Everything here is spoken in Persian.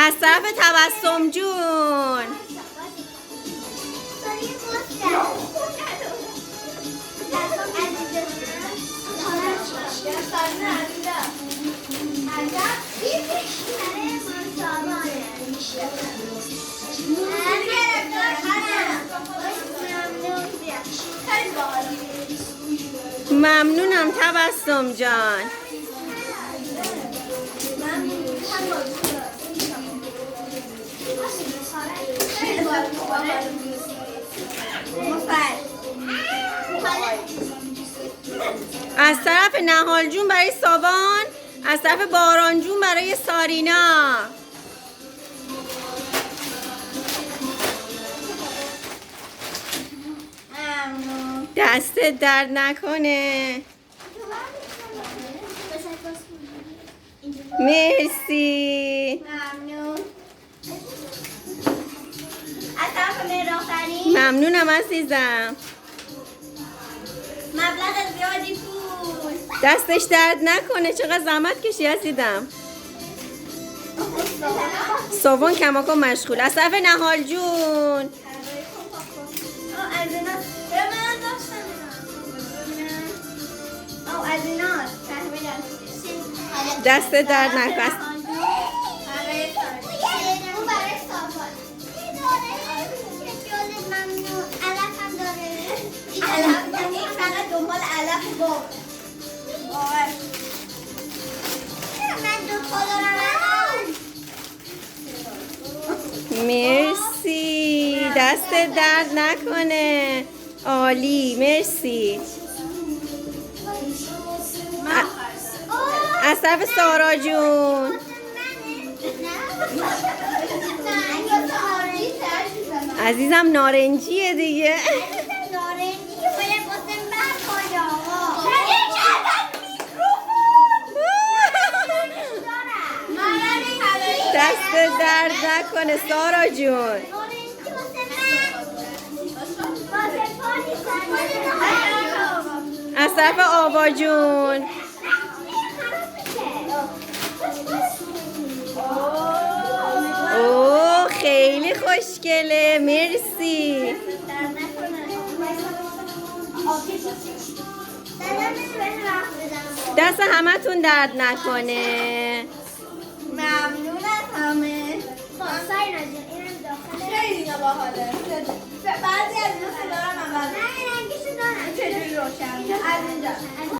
از طرف تبسم جون. ممنونم تبسم جان. از طرف نهال جون برای ساوان، از طرف باران جون برای سارینا. دست درد نکنه. مرسی. ممنونم عزیزم. مبلغ زیادی پول. دستش درد نکنه، چقدر زحمت کشی عزیزم. ساوان کماکان مشغول. از طرف نهال جون. دست درد نکنه. مرسی، دست درد نکنه. عالی، مرسی. از طرف سارا جون. عزیزم نارنجیه دیگه. دست درد نکنه سارا جون. از طرف آوا جون. اوه خیلی خوشگله، مرسی. دست همتون درد نکنه. ممنون از همه. خیلی باحاله. بعضی از اینا صدا رو من چجوری روشن؟ از اینجا